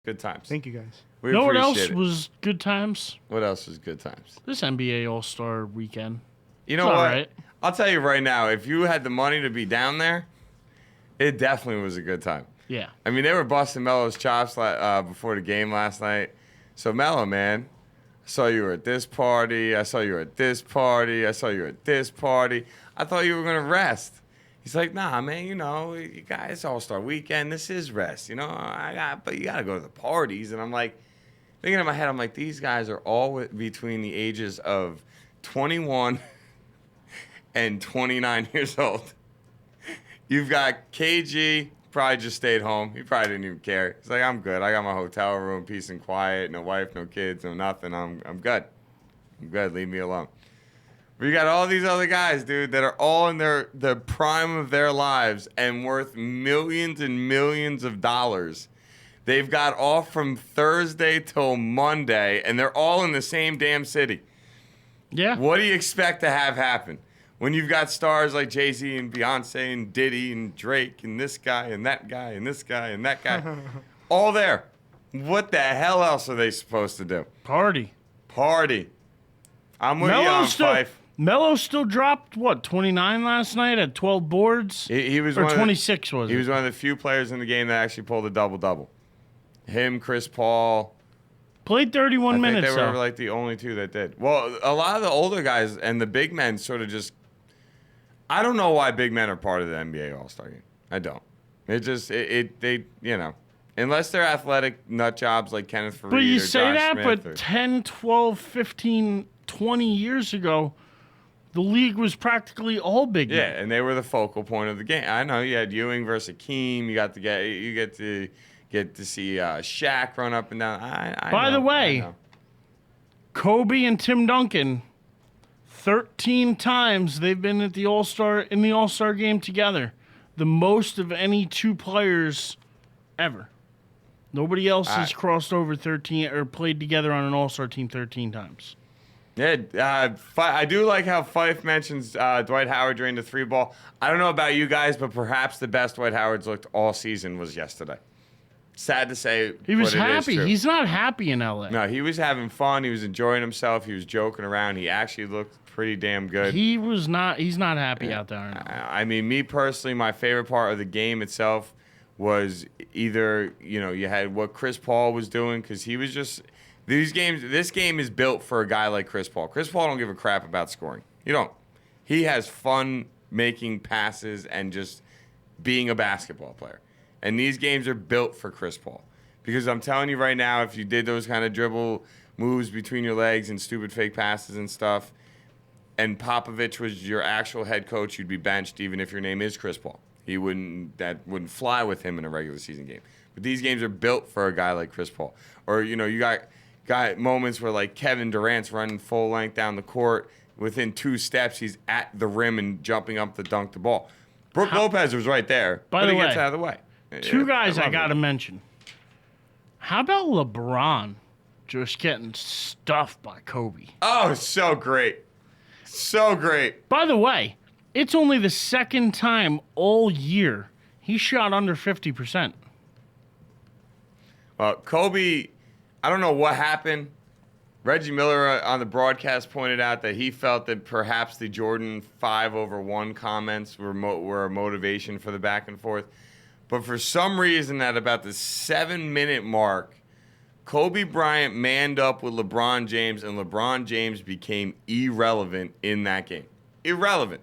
Good times. Thank you, guys. We know what appreciate else it. was good times? What else was good times? This NBA All-Star weekend. You know It's what? all right. I'll tell you right now, if you had the money to be down there, it definitely was a good time. Yeah. I mean, they were busting Melo's chops before the game last night. So, Melo, man, I saw you were at this party. I saw you were at this party. I saw you were at this party. I thought you were going to rest. He's like, nah, man, you know, you guys All-Star weekend. This is rest. You know, but you got to go to the parties. And I'm like, thinking in my head, I'm like, these guys are all between the ages of 21 and 29 years old. You've got KG, probably just stayed home. He probably didn't even care. He's like, I'm good. I got my hotel room, peace and quiet, no wife, no kids, no nothing. I'm good. I'm good. Leave me alone. But you got all these other guys, dude, that are all in the prime of their lives and worth millions and millions of dollars. They've got off from Thursday till Monday, and they're all in the same damn city. Yeah. What do you expect to have happen? When you've got stars like Jay-Z and Beyonce and Diddy and Drake and this guy and that guy and this guy and that guy, all there. What the hell else are they supposed to do? Party. I'm with you on Fife. Melo still dropped, 29 last night at 12 boards? He was or one 26, was it? He was one of the few players in the game that actually pulled a double-double. Him, Chris Paul. Played 31 minutes, I think they were like the only two that did. Well, a lot of the older guys and the big men sort of just... I don't know why big men are part of the NBA All-Star game. I don't. It just, they, you know, unless they're athletic nut jobs like Kenneth Faried or But you Josh say that, Smith but 10, 12, 15, 20 years ago, the league was practically all big men. Yeah, and they were the focal point of the game. I know you had Ewing versus Akeem. You get to see Shaq run up and down. By the way, Kobe and Tim Duncan, 13 times they've been at the All-Star game together. The most of any two players ever. Nobody else has crossed over 13 or played together on an All-Star team 13 times. Yeah, I do like how Fife mentions Dwight Howard during the three ball. I don't know about you guys, but perhaps the best Dwight Howard's looked all season was yesterday. Sad to say, he was but it is happy. true. He's not happy in LA. No, he was having fun. He was enjoying himself. He was joking around. He actually looked pretty damn good. He was not. He's not happy out there. I mean, me personally, my favorite part of the game itself was either, you know, you had what Chris Paul was doing, because he was just this game is built for a guy like Chris Paul. Chris Paul don't give a crap about scoring. You don't. He has fun making passes and just being a basketball player. And these games are built for Chris Paul. Because I'm telling you right now, if you did those kind of dribble moves between your legs and stupid fake passes and stuff, and Popovich was your actual head coach, you'd be benched even if your name is Chris Paul. That wouldn't fly with him in a regular season game. But these games are built for a guy like Chris Paul. Or, you know, you got moments where, like, Kevin Durant's running full length down the court. Within 2 steps, he's at the rim and jumping up to dunk the ball. Brook Lopez was right there. By the he way, gets out of the way. Two guys I got to mention. How about LeBron just getting stuffed by Kobe? Oh, so great. So great. By the way, it's only the second time all year he shot under 50%. Well, Kobe, I don't know what happened. Reggie Miller on the broadcast pointed out that he felt that perhaps the Jordan 5/1 comments were a motivation for the back and forth. But for some reason, at about the 7-minute mark, Kobe Bryant manned up with LeBron James, and LeBron James became irrelevant in that game. Irrelevant.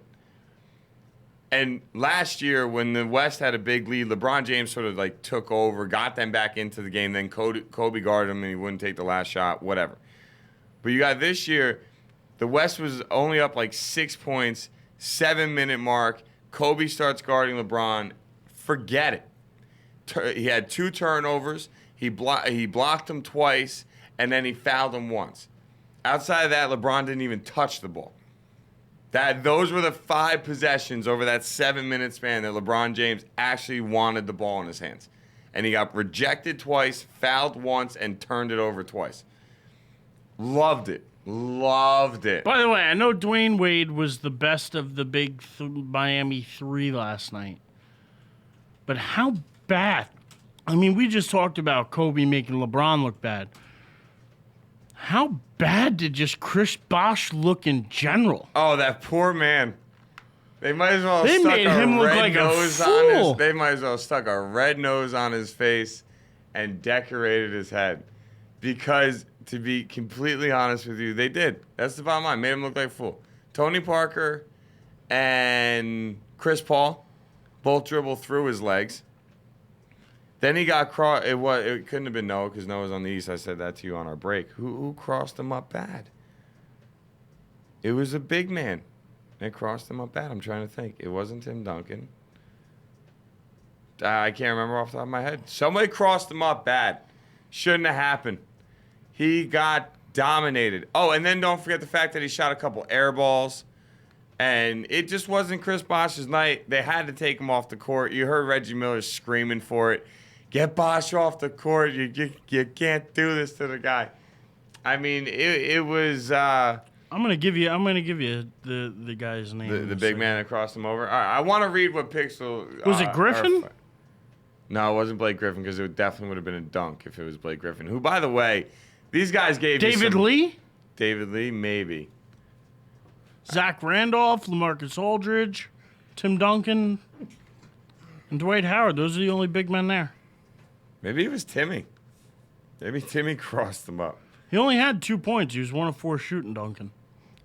And last year, when the West had a big lead, LeBron James sort of like took over, got them back into the game. Then Kobe guarded him, and he wouldn't take the last shot, whatever. But you got this year, the West was only up like 6 points, 7-minute mark. Kobe starts guarding LeBron. Forget it. He had 2 turnovers. He blocked him twice, and then he fouled him once. Outside of that, LeBron didn't even touch the ball. Those were the 5 possessions over that 7-minute span that LeBron James actually wanted the ball in his hands. And he got rejected twice, fouled once, and turned it over twice. Loved it. Loved it. By the way, I know Dwayne Wade was the best of the big Miami 3 last night. But how bad I mean, we just talked about Kobe making LeBron look bad. How bad did just Chris Bosh look in general? Oh, that poor man. They might as well They stuck made a him look red like a nose on fool. his. They might as well stuck a red nose on his face and decorated his head. Because to be completely honest with you, they did. That's the bottom line. Made him look like a fool. Tony Parker and Chris Paul both dribbled through his legs. Then he got crossed. It couldn't have been Noah because Noah's on the east. I said that to you on our break. Who crossed him up bad? It was a big man. It crossed him up bad. I'm trying to think. It wasn't Tim Duncan. I can't remember off the top of my head. Somebody crossed him up bad. Shouldn't have happened. He got dominated. Oh, and then don't forget the fact that he shot a couple air balls. And it just wasn't Chris Bosh's night. They had to take him off the court. You heard Reggie Miller screaming for it. Get Bosh off the court. You can't do this to the guy. I mean, it was... I'm gonna give you the guy's name. The big man that crossed him over. All right, I want to read what Pixel... Was it Griffin? No, it wasn't Blake Griffin because it definitely would have been a dunk if it was Blake Griffin. Who, by the way, these guys gave David Lee? David Lee, maybe. Zach Randolph, LaMarcus Aldridge, Tim Duncan, and Dwight Howard. Those are the only big men there. Maybe it was Timmy. Maybe Timmy crossed them up. He only had 2 points. He was 1 of 4 shooting, Duncan.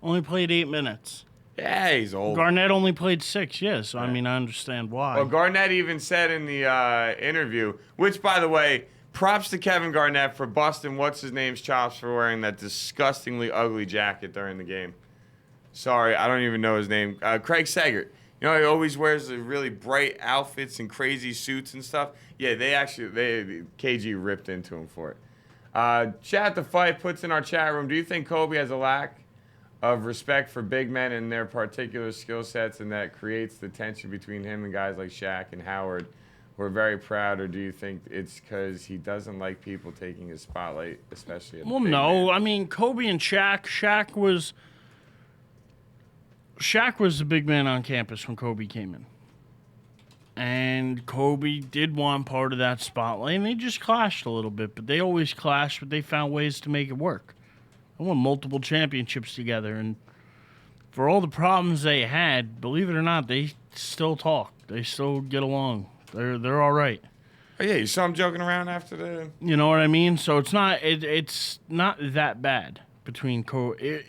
Only played 8 minutes. Yeah, he's old. Garnett only played 6, yes. So, I mean, I understand why. Well, Garnett even said in the interview, which, by the way, props to Kevin Garnett for busting what's-his-name's chops for wearing that disgustingly ugly jacket during the game. Sorry, I don't even know his name. Craig Sagert. You know, he always wears the really bright outfits and crazy suits and stuff. Yeah, KG ripped into him for it. Chat the Fight puts in our chat room, do you think Kobe has a lack of respect for big men and their particular skill sets, and that creates the tension between him and guys like Shaq and Howard who are very proud, or do you think it's because he doesn't like people taking his spotlight, especially at the big man? I mean, Kobe and Shaq. Shaq was the big man on campus when Kobe came in. And Kobe did want part of that spotlight, and they just clashed a little bit. But they always clashed, but they found ways to make it work. They won multiple championships together, and for all the problems they had, believe it or not, they still talk. They still get along. They're all right. Oh, yeah, you saw him joking around after the... You know what I mean? So it's not that bad between Kobe.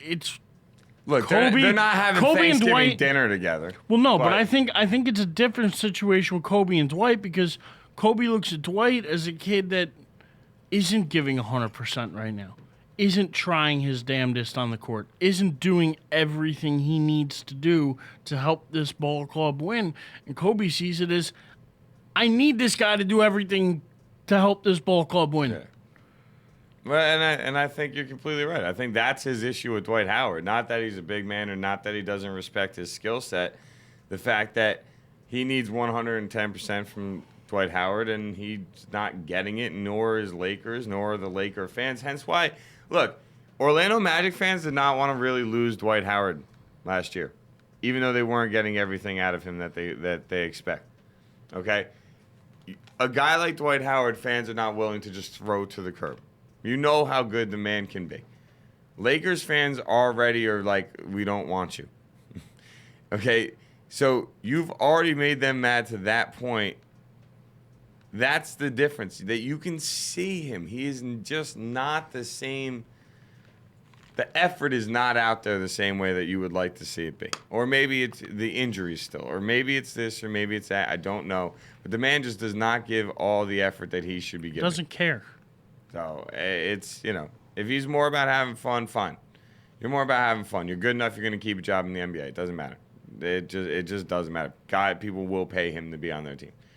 Look, Kobe, they're not having Kobe and Thanksgiving Dwight, dinner together. Well, no, but I think it's a different situation with Kobe and Dwight, because Kobe looks at Dwight as a kid that isn't giving 100% right now, isn't trying his damnedest on the court, isn't doing everything he needs to do to help this ball club win. And Kobe sees it as, I need this guy to do everything to help this ball club win. Yeah. Well, and I think you're completely right. I think that's his issue with Dwight Howard. Not that he's a big man or not that he doesn't respect his skill set. The fact that he needs 110% from Dwight Howard, and he's not getting it, nor is Lakers, nor are the Laker fans. Hence why, look, Orlando Magic fans did not want to really lose Dwight Howard last year, even though they weren't getting everything out of him that they expect. Okay? A guy like Dwight Howard, fans are not willing to just throw to the curb. You know how good the man can be. Lakers fans already are like, we don't want you. Okay? So you've already made them mad to that point. That's the difference. That you can see him. He is just not the same. The effort is not out there the same way that you would like to see it be. Or maybe it's the injuries still. Or maybe it's this or maybe it's that. I don't know. But the man just does not give all the effort that he should be giving. Doesn't care. So it's, if he's more about having fun, fine. You're more about having fun. You're good enough, you're going to keep a job in the NBA. It doesn't matter. It just doesn't matter. People will pay him to be on their team.